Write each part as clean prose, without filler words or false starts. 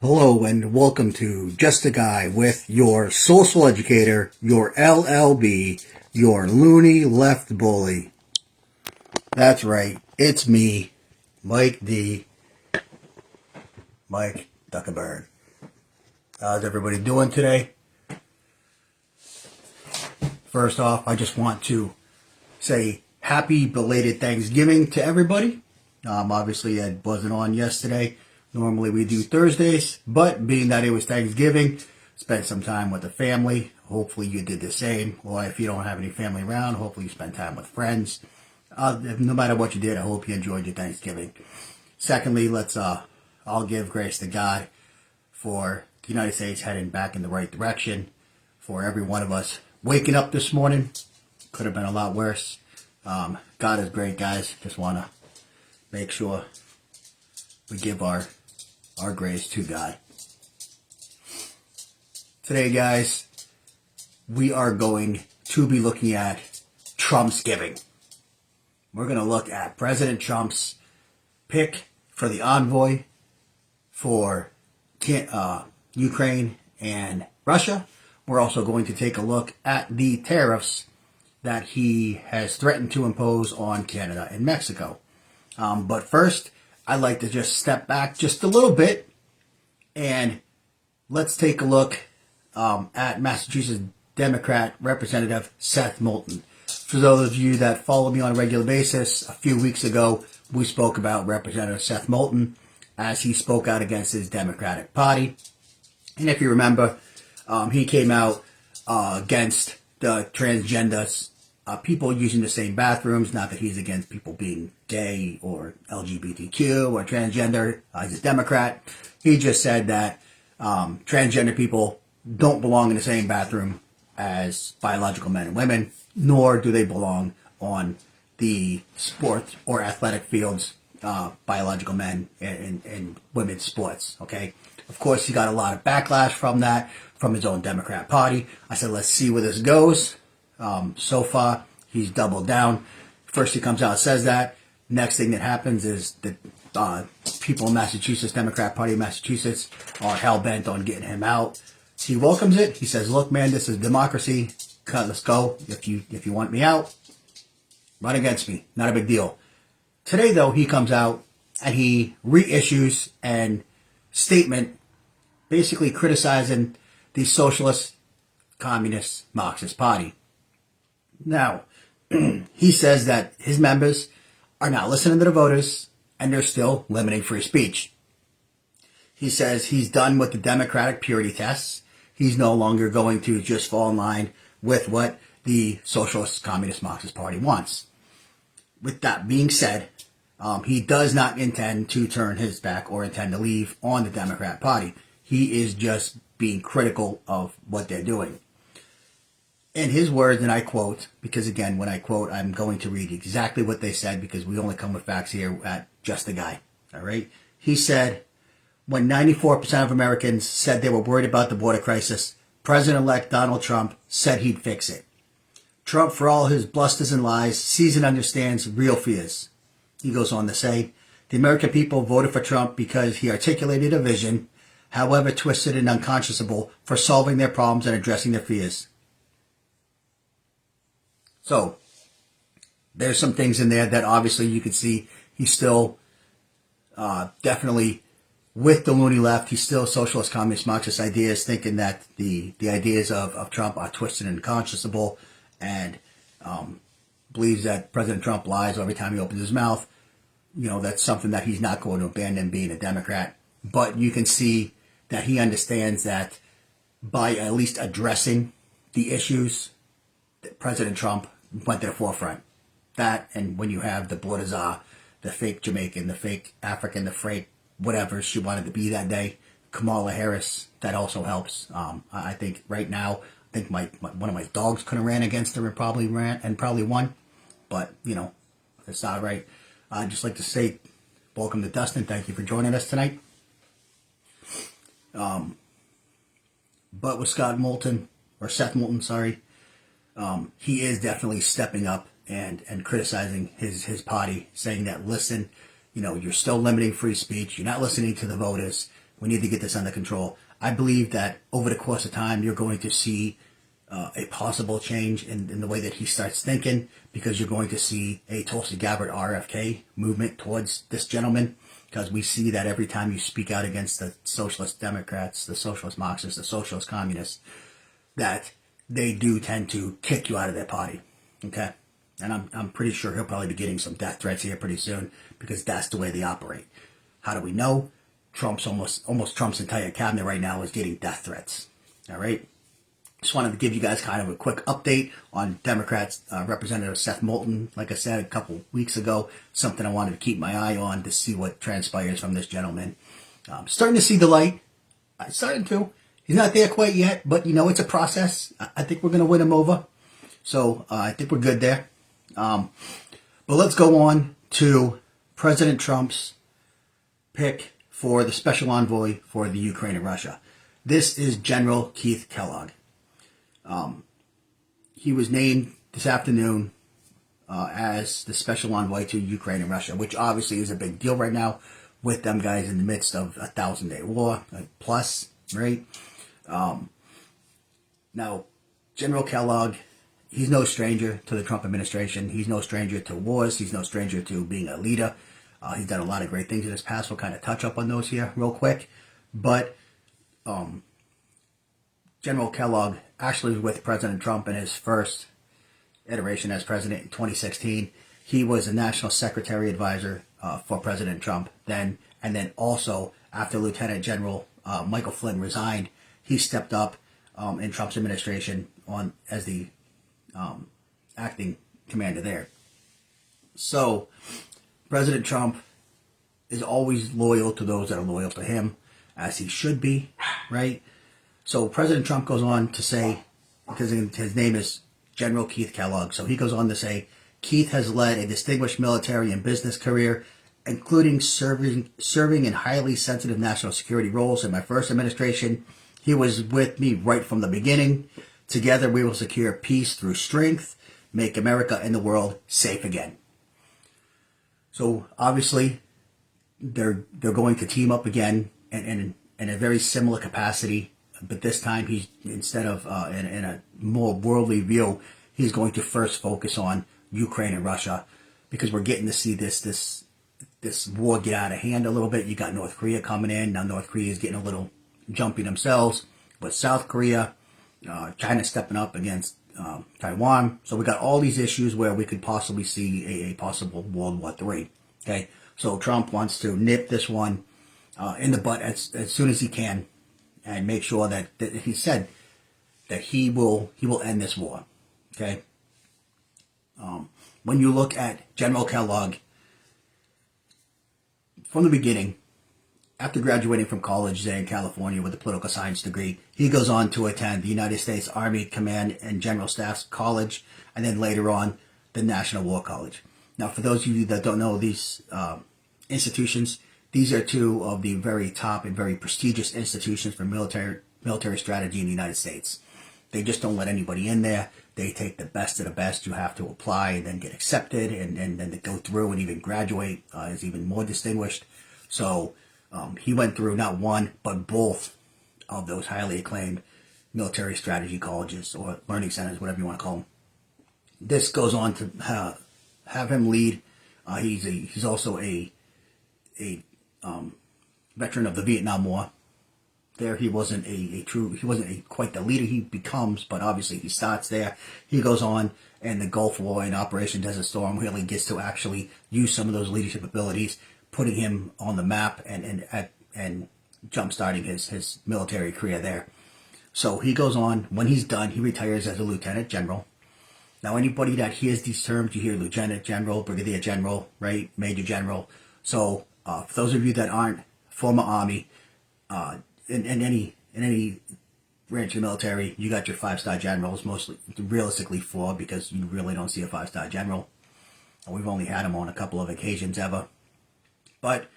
Hello and welcome to Just a Guy with your social educator, your LLB, your loony left bully. That's right, it's me, Mike Duckenberg. How's everybody doing today? First off, I just want to say happy belated Thanksgiving to everybody. Obviously, I wasn't on yesterday. Normally we do Thursdays, but being that it was Thanksgiving, spent some time with the family. Hopefully you did the same. Or if you don't have any family around, hopefully you spent time with friends. No matter what you did, I hope you enjoyed your Thanksgiving. Secondly, I'll give grace to God for the United States heading back in the right direction. For every one of us waking up this morning, could have been a lot worse. God is great, guys. Just want to make sure we give our grace to God. Today, guys, we are going to be looking at TRUMPsgiving. We're going to look at President Trump's pick for the envoy for Ukraine and Russia. We're also going to take a look at the tariffs that he has threatened to impose on Canada and Mexico. But first, I'd like to just step back just a little bit and let's take a look at Massachusetts Democrat Representative Seth Moulton. For those of you that follow me on a regular basis, a few weeks ago we spoke about Representative Seth Moulton as he spoke out against his Democratic Party. And if you remember, he came out against the transgenders, people using the same bathrooms. Not that he's against people being gay or LGBTQ or transgender. He's a Democrat. He just said that transgender people don't belong in the same bathroom as biological men and women, nor do they belong on the sport or athletic fields, biological men and women's sports. Okay. Of course, he got a lot of backlash from that, from his own Democrat Party. I said, let's see where this goes. So far, he's doubled down. First, he comes out and says that. Next thing that happens is that people in Massachusetts, Democrat Party of Massachusetts, are hell-bent on getting him out. He welcomes it. He says, look, man, this is democracy. Let's go. If you want me out, run against me. Not a big deal. Today, though, he comes out and he reissues a statement basically criticizing the Socialist, Communist, Marxist Party. Now, he says that his members are not listening to the voters and they're still limiting free speech. He says he's done with the democratic purity tests. He's no longer going to just fall in line with what the Socialist, Communist, Marxist Party wants. With that being said, he does not intend to turn his back or intend to leave on the Democrat Party. He is just being critical of what they're doing. In his words, and I quote, because again, when I quote, I'm going to read exactly what they said because we only come with facts here at Just a Guy. All right. He said, when 94% of Americans said they were worried about the border crisis, President-elect Donald Trump said he'd fix it. Trump, for all his blusters and lies, sees and understands real fears. He goes on to say, the American people voted for Trump because he articulated a vision, however twisted and unconscionable, for solving their problems and addressing their fears. So, there's some things in there that obviously you can see he's still definitely with the loony left. He's still socialist, communist, Marxist ideas, thinking that the ideas of Trump are twisted and unconscionable, and believes that President Trump lies every time he opens his mouth. You know, that's something that he's not going to abandon being a Democrat. But you can see that he understands that by at least addressing the issues, that President Trump went to the forefront. That, and when you have the blood the fake Jamaican, the fake African, the fake whatever she wanted to be that day, Kamala Harris, that also helps. I think right now, I think one of my dogs could have ran against her and probably won. But, you know, it's not right. I'd just like to say welcome to Dustin. Thank you for joining us tonight. But with Seth Moulton, he is definitely stepping up and criticizing his party, saying that, listen, you know, you're still limiting free speech. You're not listening to the voters. We need to get this under control. I believe that over the course of time, you're going to see a possible change in the way that he starts thinking, because you're going to see a Tulsi Gabbard RFK movement towards this gentleman, because we see that every time you speak out against the socialist Democrats, the socialist Marxists, the socialist communists, that they do tend to kick you out of their party. Okay? And I'm pretty sure he'll probably be getting some death threats here pretty soon, because that's the way they operate. How do we know? Trump's almost Trump's entire cabinet right now is getting death threats. All right? Just wanted to give you guys kind of a quick update on Democrats, Representative Seth Moulton. Like I said a couple weeks ago, something I wanted to keep my eye on to see what transpires from this gentleman. Starting to see the light. I'm starting to. He's not there quite yet, but you know, it's a process. I think we're going to win him over. So I think we're good there. But let's go on to President Trump's pick for the special envoy for the Ukraine and Russia. This is General Keith Kellogg. He was named this afternoon as the special envoy to Ukraine and Russia, which obviously is a big deal right now with them guys in the midst of a 1,000-day war plus, right? Now, General Kellogg, he's no stranger to the Trump administration. He's no stranger to wars. He's no stranger to being a leader. He's done a lot of great things in his past. We'll kind of touch up on those here real quick. But General Kellogg actually was with President Trump in his first iteration as president in 2016. He was a national secretary advisor for President Trump then. And then also, after Lieutenant General Michael Flynn resigned, he stepped up in Trump's administration as the acting commander there. So, President Trump is always loyal to those that are loyal to him, as he should be, right? So President Trump goes on to say, because his name is General Keith Kellogg, so he goes on to say, Keith has led a distinguished military and business career, including serving in highly sensitive national security roles. In my first administration, he was with me right from the beginning. Together we will secure peace through strength, make America and the world safe again. So obviously, they're going to team up again in a very similar capacity, but this time he's, instead of in a more worldly view, he's going to first focus on Ukraine and Russia, because we're getting to see this war get out of hand a little bit. You got North Korea coming in. Now North Korea is getting a little jumpy themselves, but South Korea, China stepping up against Taiwan. So we got all these issues where we could possibly see a possible World War III. Okay, so Trump wants to nip this one in the butt as soon as he can, and make sure that he said that he will end this war. Okay. When you look at General Kellogg, from the beginning, after graduating from college there in California with a political science degree, he goes on to attend the United States Army Command and General Staff's College, and then later on, the National War College. Now, for those of you that don't know these institutions, these are two of the very top and very prestigious institutions for military strategy in the United States. They just don't let anybody in there. They take the best of the best. You have to apply and then get accepted, and then to go through and even graduate is even more distinguished. So he went through not one, but both of those highly acclaimed military strategy colleges or learning centers, whatever you want to call them. This goes on to have him lead. He's also a veteran of the Vietnam War. There, he wasn't quite the leader he becomes, but obviously he starts there. He goes on, and the Gulf War and Operation Desert Storm really gets to actually use some of those leadership abilities, putting him on the map and jump-starting his military career there. So he goes on. When he's done, he retires as a lieutenant general. Now, anybody that hears these terms, you hear lieutenant general, brigadier general, right, major general. So for those of you that aren't former Army, in any branch of the military, you got your 5-star generals, mostly realistically 4, because you really don't see a 5-star general. We've only had them on a couple of occasions ever. But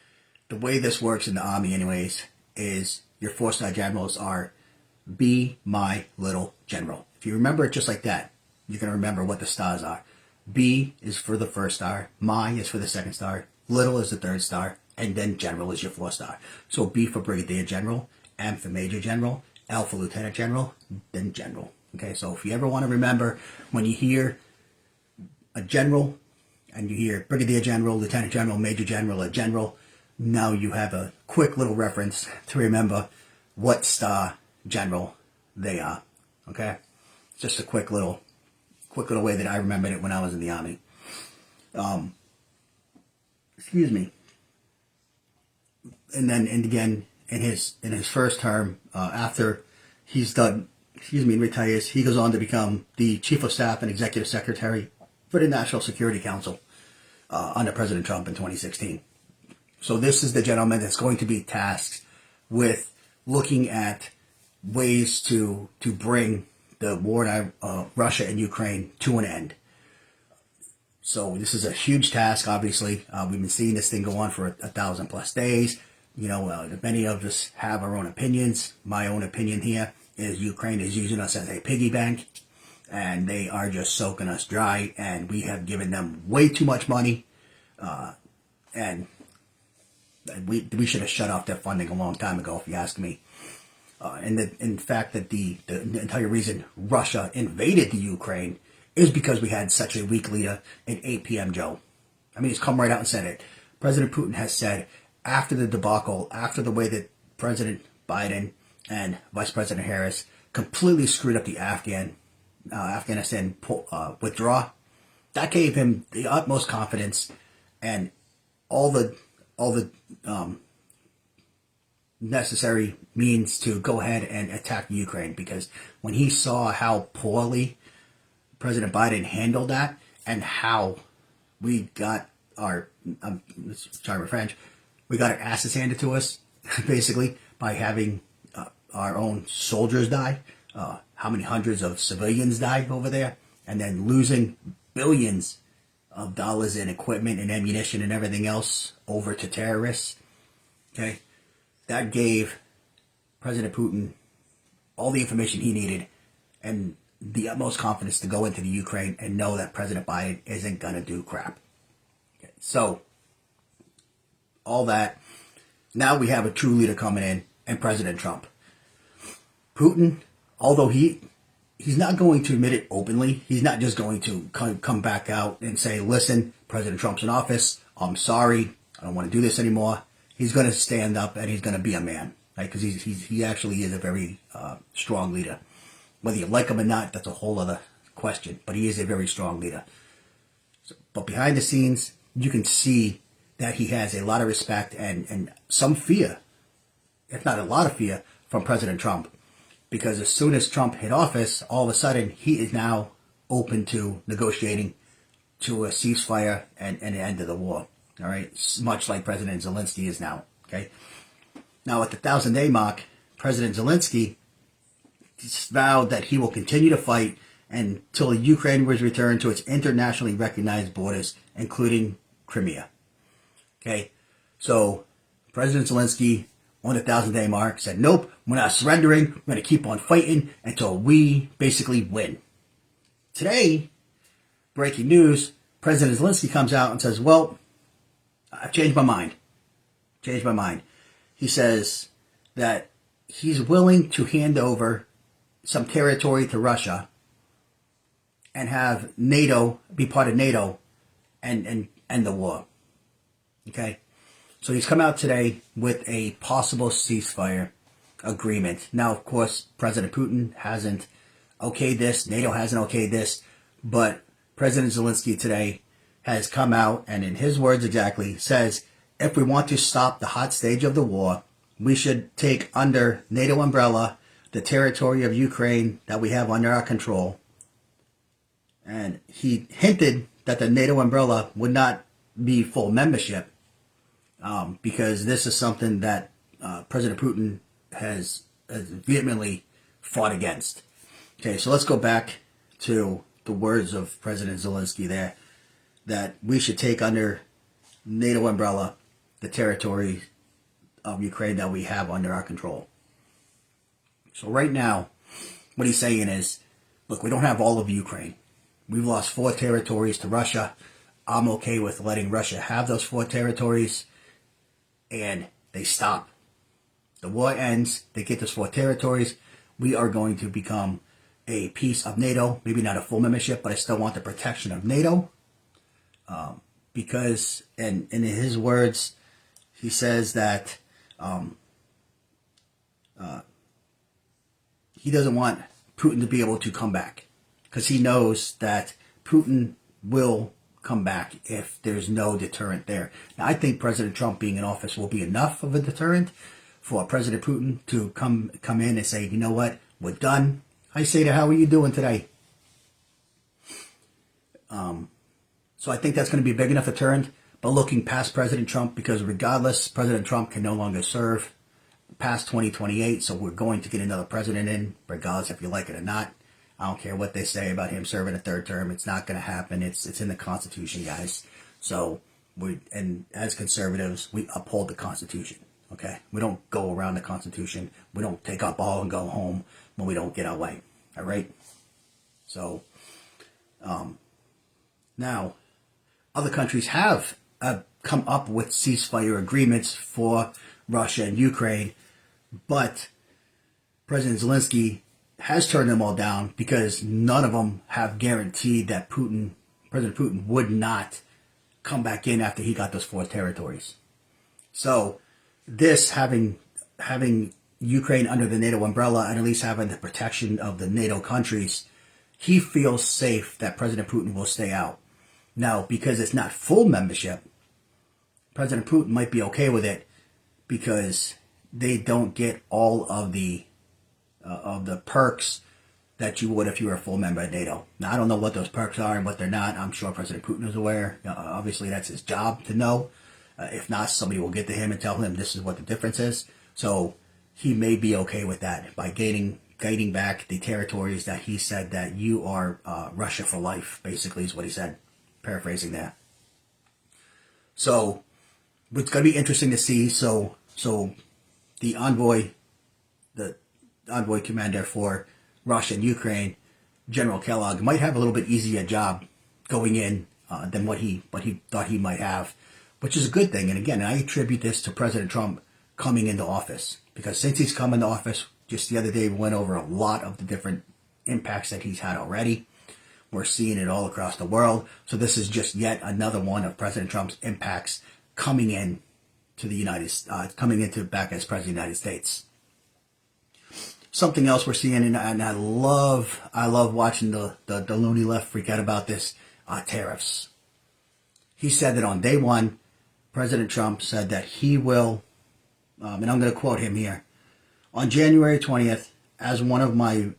the way this works in the Army anyways is your 4-star generals are be my little general. If you remember it just like that, you're going to remember what the stars are. B is for the 1st star, my is for the 2nd star, little is the 3rd star, and then general is your 4-star. So B for brigadier general, M for major general, L for lieutenant general, then general. Okay, so if you ever want to remember, when you hear a general and you hear brigadier general, lieutenant general, major general, or general, now you have a quick little reference to remember what star general they are. Okay, just a quick little way that I remembered it when I was in the Army. Excuse me. And then, and again, in his first term, after he's done, retires, he goes on to become the Chief of Staff and Executive Secretary for the National Security Council under President Trump in 2016. So this is the gentleman that's going to be tasked with looking at ways to bring the war in Russia and Ukraine to an end. So this is a huge task, obviously. We've been seeing this thing go on for 1,000+ days. You know, many of us have our own opinions. My own opinion here is Ukraine is using us as a piggy bank, and they are just soaking us dry, and we have given them way too much money, and we should have shut off their funding a long time ago, if you ask me. And in fact, that the entire reason Russia invaded the Ukraine is because we had such a weak leader in 8 p.m. Joe. I mean, he's come right out and said it. President Putin has said, after the debacle, after the way that President Biden and Vice President Harris completely screwed up the Afghanistan withdrawal, that gave him the utmost confidence and all the necessary means to go ahead and attack Ukraine, because when he saw how poorly President Biden handled that and how we got our, sorry my French, we got our asses handed to us, basically, by having our own soldiers die, how many hundreds of civilians died over there, and then losing billions of dollars in equipment and ammunition and everything else over to terrorists. Okay, that gave President Putin all the information he needed and the utmost confidence to go into the Ukraine and know that President Biden isn't going to do crap. Okay, so, all that. Now we have a true leader coming in, and President Trump. Putin, although he's not going to admit it openly, he's not just going to come back out and say, listen, President Trump's in office, I'm sorry, I don't want to do this anymore. He's going to stand up and he's going to be a man, right? Because he actually is a very strong leader. Whether you like him or not, that's a whole other question, but he is a very strong leader. But behind the scenes, you can see that he has a lot of respect and some fear, if not a lot of fear, from President Trump. Because as soon as Trump hit office, all of a sudden, he is now open to negotiating to a ceasefire and an end of the war. All right? Much like President Zelensky is now. Okay? Now, at the 1,000-day mark, President Zelensky vowed that he will continue to fight until Ukraine was returned to its internationally recognized borders, including Crimea. Okay, so President Zelensky on the 1,000-day mark said, nope, we're not surrendering. We're going to keep on fighting until we basically win. Today, breaking news, President Zelensky comes out and says, well, I've changed my mind. He says that he's willing to hand over some territory to Russia and have NATO be part of NATO and end the war. Okay? So he's come out today with a possible ceasefire agreement. Now, of course, President Putin hasn't okayed this. NATO hasn't okayed this. But President Zelensky today has come out and, in his words exactly, says, if we want to stop the hot stage of the war, we should take under NATO umbrella the territory of Ukraine that we have under our control. And he hinted that the NATO umbrella would not be full membership, because this is something that President Putin has vehemently fought against. Okay, so let's go back to the words of President Zelensky there, that we should take under NATO umbrella the territory of Ukraine that we have under our control. So right now, what he's saying is, look, we don't have all of Ukraine. We've lost 4 territories to Russia. I'm okay with letting Russia have those 4 territories. and they stop. The war ends, they get those 4 territories. We are going to become a piece of NATO, maybe not a full membership, but I still want the protection of NATO. Because, and in his words, he says that he doesn't want Putin to be able to come back, because he knows that Putin will come back if there's no deterrent there. Now, I think President Trump being in office will be enough of a deterrent for President Putin to come in and say, you know what, we're done. I say to, how are you doing today? So I think that's going to be a big enough deterrent. But looking past President Trump, because regardless, President Trump can no longer serve past 2028. So we're going to get another president in, regardless if you like it or not. I don't care what they say about him serving a 3rd term. It's not going to happen. It's in the Constitution, guys. So and as conservatives, we uphold the Constitution. Okay, we don't go around the Constitution. We don't take our ball and go home when we don't get our way. All right. So now, other countries have come up with ceasefire agreements for Russia and Ukraine, but President Zelensky has turned them all down because none of them have guaranteed that President Putin would not come back in after he got those 4 territories. So this having Ukraine under the NATO umbrella and at least having the protection of the NATO countries, he feels safe that President Putin will stay out. Now, because it's not full membership, President Putin might be okay with it because they don't get all of the perks that you would if you were a full member of NATO. Now, I don't know what those perks are and what they're not. I'm sure President Putin is aware. Obviously, that's his job to know. If not, somebody will get to him and tell him this is what the difference is. So he may be okay with that by gaining back the territories that he said that you are Russia for life, basically is what he said. Paraphrasing that. So it's going to be interesting to see. So the envoy commander for Russia and Ukraine, General Kellogg, might have a little bit easier job going in than what he thought he might have, which is a good thing. And again, I attribute this to President Trump coming into office, because since he's come into office, just the other day we went over a lot of the different impacts that he's had already. We're seeing it all across the world. So this is just yet another one of President Trump's impacts coming in to the back as President of the United States. Something else we're seeing, and I love watching the loony left freak out about this, tariffs. He said that on day one, President Trump said that he will, and I'm going to quote him here, on January 20th, as one of my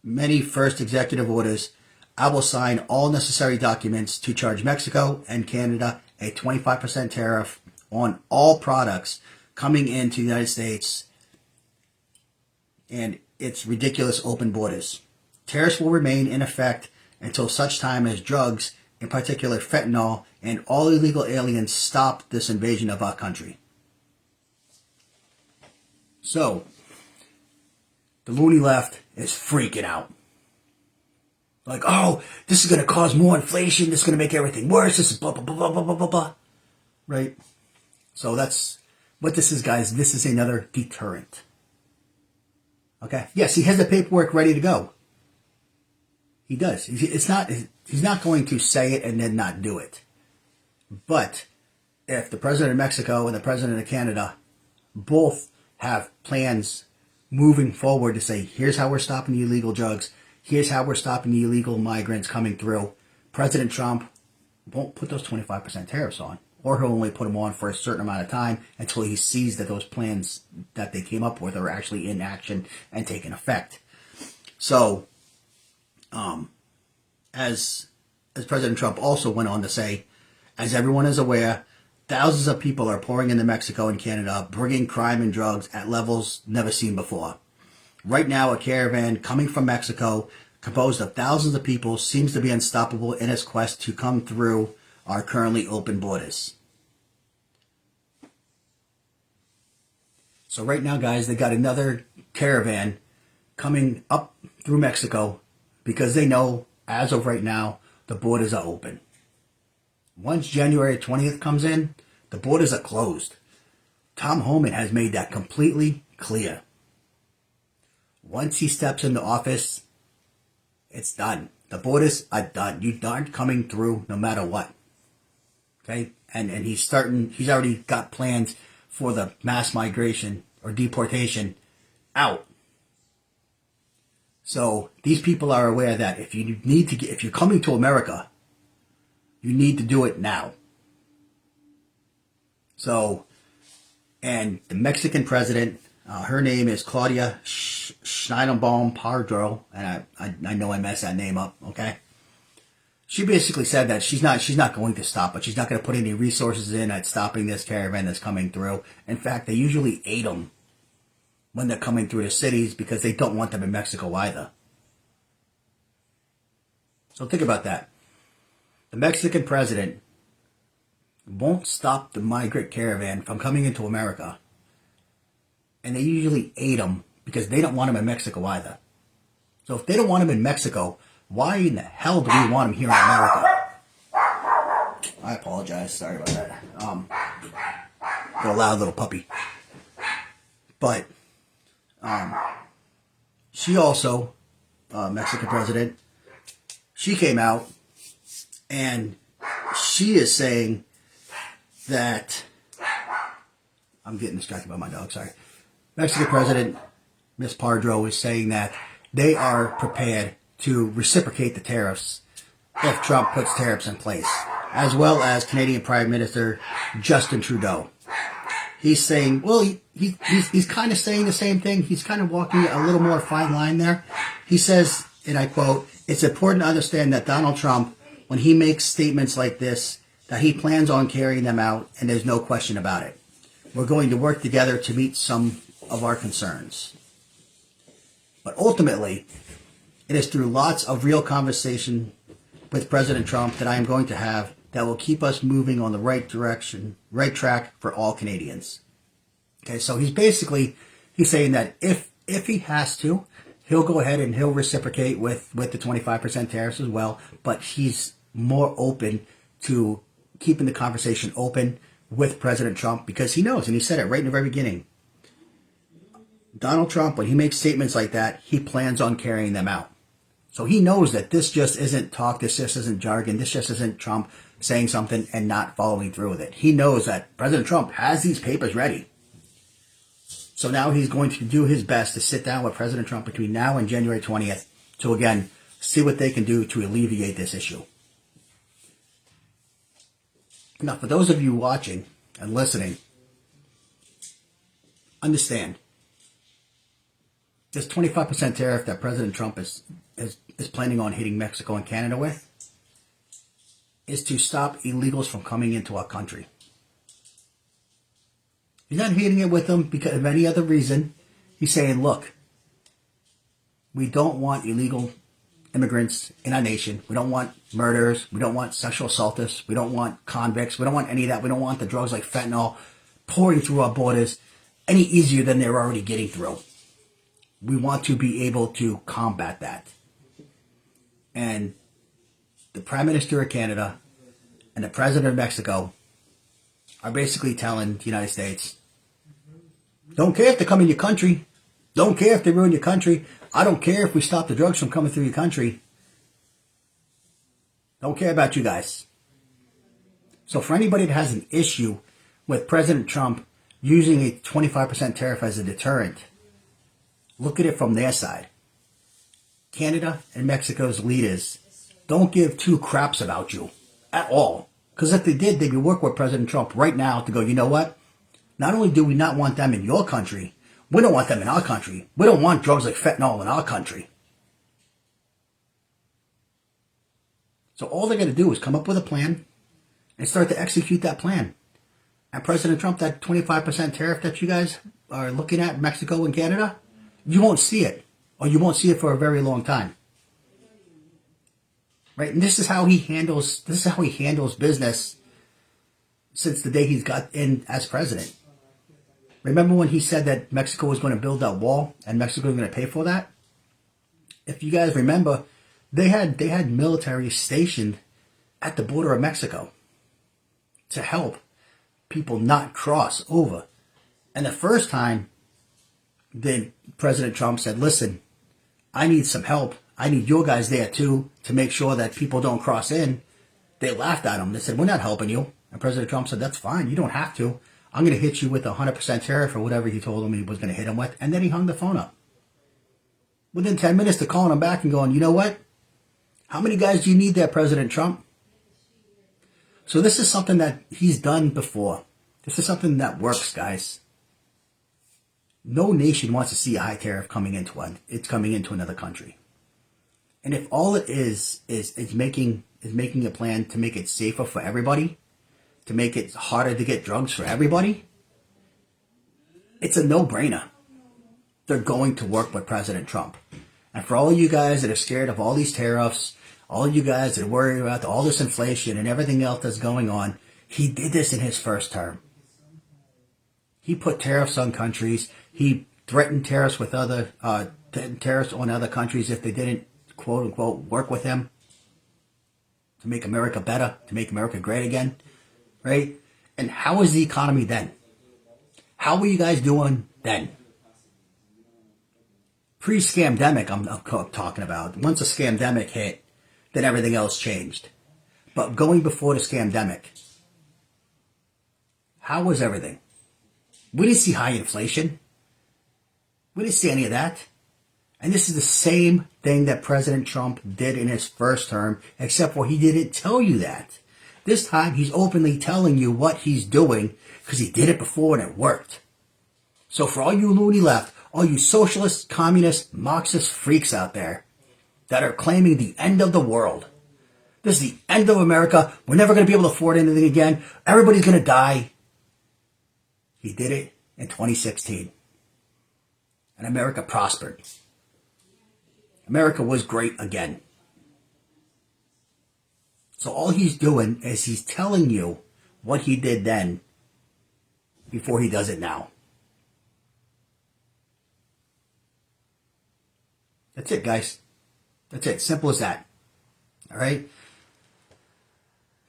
many first executive orders, I will sign all necessary documents to charge Mexico and Canada a 25% tariff on all products coming into the United States and its ridiculous open borders. Tariffs will remain in effect until such time as drugs, in particular fentanyl, and all illegal aliens stop this invasion of our country. So, the loony left is freaking out. Like, oh, this is going to cause more inflation. This is going to make everything worse. This is blah, blah, blah, blah, blah, blah, blah, blah. Right? So that's what this is, guys. This is another deterrent. Okay? Yes, he has the paperwork ready to go. He does. He's not going to say it and then not do it. But if the president of Mexico and the president of Canada both have plans moving forward to say, here's how we're stopping the illegal drugs, here's how we're stopping the illegal migrants coming through, President Trump won't put those 25% tariffs on. Or he'll only put them on for a certain amount of time until he sees that those plans that they came up with are actually in action and taking effect. So, as President Trump also went on to say, as everyone is aware, thousands of people are pouring into Mexico and Canada, bringing crime and drugs at levels never seen before. Right now, a caravan coming from Mexico, composed of thousands of people, seems to be unstoppable in its quest to come through our currently open borders. So right now, guys, they got another caravan coming up through Mexico because they know, as of right now, the borders are open. Once January 20th comes in, the borders are closed. Tom Homan has made that completely clear. Once he steps into office, it's done. The borders are done. You aren't coming through no matter what. Okay? And he's already got plans for the mass migration or deportation out. So these people are aware that if you're coming to America, you need to do it now. So, and the Mexican president, her name is Claudia Sheinbaum Pardo, and I know I messed that name up. Okay, she basically said that she's not going to stop it. She's not going to put any resources in at stopping this caravan that's coming through. In fact, they usually aid them when they're coming through the cities because they don't want them in Mexico either. So think about that. The Mexican president won't stop the migrant caravan from coming into America. And they usually aid them because they don't want them in Mexico either. So if they don't want them in Mexico, why in the hell do we want them here in America? I apologize. Sorry about that. Got a loud little puppy. But she also, Mexican president, she came out and she is saying that, I'm getting distracted by my dog, sorry. Mexican President Ms. Pardo is saying that they are prepared to reciprocate the tariffs if Trump puts tariffs in place, as well as Canadian Prime Minister Justin Trudeau. He's saying, well, he's kind of saying the same thing. He's kind of walking a little more fine line there. He says, and I quote, "It's important to understand that Donald Trump, when he makes statements like this, that he plans on carrying them out, and there's no question about it. We're going to work together to meet some of our concerns. But ultimately, it is through lots of real conversation with President Trump that I am going to have that will keep us moving on the right direction, right track for all Canadians." Okay, so he's saying that if he has to, he'll go ahead and he'll reciprocate with the 25% tariffs as well, but he's more open to keeping the conversation open with President Trump because he knows, and he said it right in the very beginning, Donald Trump, when he makes statements like that, he plans on carrying them out. So he knows that this just isn't talk, this just isn't jargon, this just isn't Trump saying something and not following through with it. He knows that President Trump has these papers ready. So now he's going to do his best to sit down with President Trump between now and January 20th to, again, see what they can do to alleviate this issue. Now, for those of you watching and listening, understand this 25% tariff that President Trump is planning on hitting Mexico and Canada with is to stop illegals from coming into our country. He's not hitting it with them because of any other reason. He's saying, look, we don't want illegal immigrants in our nation. We don't want murderers. We don't want sexual assaultists. We don't want convicts. We don't want any of that. We don't want the drugs like fentanyl pouring through our borders any easier than they're already getting through. We want to be able to combat that. And the Prime Minister of Canada and the President of Mexico are basically telling the United States, don't care if they come in your country. Don't care if they ruin your country. I don't care if we stop the drugs from coming through your country. Don't care about you guys. So for anybody that has an issue with President Trump using a 25% tariff as a deterrent, look at it from their side. Canada and Mexico's leaders don't give two craps about you at all. Because if they did, they would work with President Trump right now to go, you know what? Not only do we not want them in your country, we don't want them in our country. We don't want drugs like fentanyl in our country. So all they're going to do is come up with a plan and start to execute that plan. And President Trump, that 25% tariff that you guys are looking at, Mexico and Canada, you won't see it. Or you won't see it for a very long time. Right? And this is how he handles business since the day he's got in as president. Remember when he said that Mexico was going to build that wall and Mexico was going to pay for that? If you guys remember, they had military stationed at the border of Mexico to help people not cross over And the first time, then President Trump said, listen, I need some help. I need your guys there too to make sure that people don't cross in. They laughed at him. They said, we're not helping you. And President Trump said, that's fine. You don't have to. I'm going to hit you with a 100% tariff or whatever he told him he was going to hit him with. And then he hung the phone up. Within 10 minutes, they're calling him back and going, you know what? How many guys do you need there, President Trump? So this is something that he's done before. This is something that works, guys. No nation wants to see a high tariff coming into another country. And if all it is making a plan to make it safer for everybody, to make it harder to get drugs for everybody, it's a no-brainer. They're going to work with President Trump. And for all of you guys that are scared of all these tariffs, all of you guys that are worried about all this inflation and everything else that's going on, he did this in his first term. He put tariffs on countries. He threatened tariffs with tariffs on other countries if they didn't, quote unquote, work with him to make America better, to make America great again, right? And how was the economy then? How were you guys doing then? Pre-scamdemic, I'm talking about. Once the scamdemic hit, then everything else changed. But going before the scamdemic, how was everything? We didn't see high inflation. We didn't see any of that. And this is the same thing that President Trump did in his first term, except for he didn't tell you that. This time, he's openly telling you what he's doing because he did it before and it worked. So for all you loony left, all you socialist, communist, Marxist freaks out there that are claiming the end of the world. This is the end of America. We're never going to be able to afford anything again. Everybody's going to die. He did it in 2016. And America prospered. America was great again. So all he's doing is he's telling you what he did then before he does it now. That's it, guys. That's it. Simple as that. All right?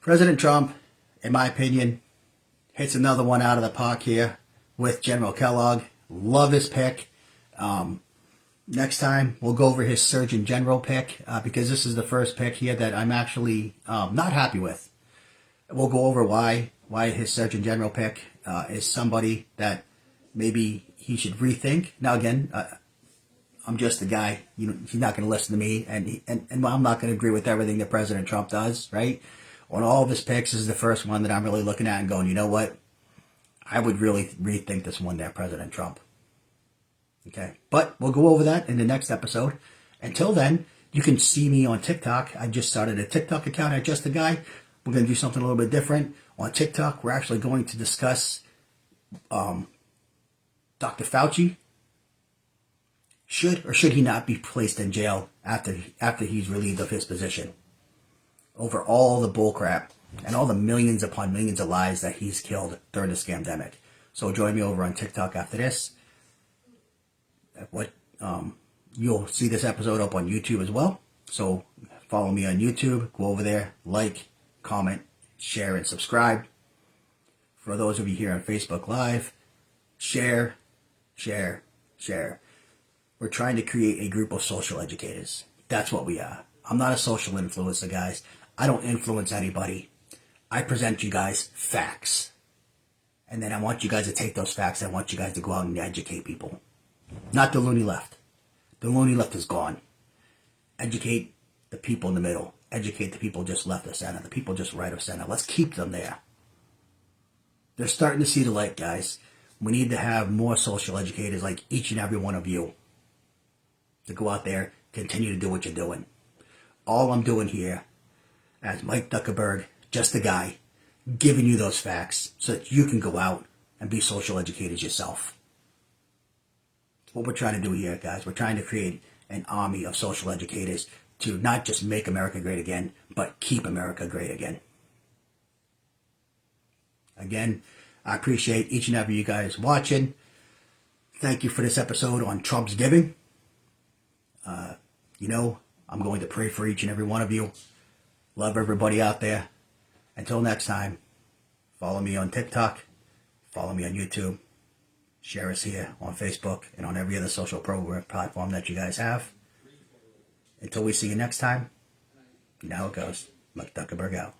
President Trump, in my opinion, hits another one out of the park here with General Kellogg. Love his pick. Next time, we'll go over his Surgeon General pick because this is the first pick here that I'm actually not happy with. We'll go over why his Surgeon General pick is somebody that maybe he should rethink. Now, again, I'm just a guy. He's not going to listen to me, and I'm not going to agree with everything that President Trump does, right? On all of his picks, this is the first one that I'm really looking at and going, you know what? I would really rethink this one there, President Trump. Okay, but we'll go over that in the next episode. Until then, you can see me on TikTok. I just started a TikTok account at Just a Guy. We're going to do something a little bit different. On TikTok, we're actually going to discuss Dr. Fauci. Should or should he not be placed in jail after he's relieved of his position? Over all the bullcrap and all the millions upon millions of lies that he's killed during the scamdemic. So join me over on TikTok after this. You'll see this episode up on YouTube as well. So follow me on YouTube. Go over there, like, comment, share, and subscribe. For those of you here on Facebook Live, share. We're trying to create a group of social educators. That's what we are. I'm not a social influencer, guys. I don't influence anybody. I present you guys facts. And then I want you guys to take those facts. I want you guys to go out and educate people. Not the loony left. The loony left is gone. Educate the people in the middle. Educate the people just left of center. The people just right of center. Let's keep them there. They're starting to see the light, guys. We need to have more social educators like each and every one of you to go out there, continue to do what you're doing. All I'm doing here, as Mike Zuckerberg, just a guy, giving you those facts so that you can go out and be social educators yourself. What we're trying to do here, guys, we're trying to create an army of social educators to not just make America great again, but keep America great again. Again, I appreciate each and every you guys watching. Thank you for this episode on TRUMPsgiving. I'm going to pray for each and every one of you. Love everybody out there. Until next time, follow me on TikTok. Follow me on YouTube. Share us here on Facebook and on every other social program platform that you guys have. Until we see you next time, you know how it goes. McDuckerberg out.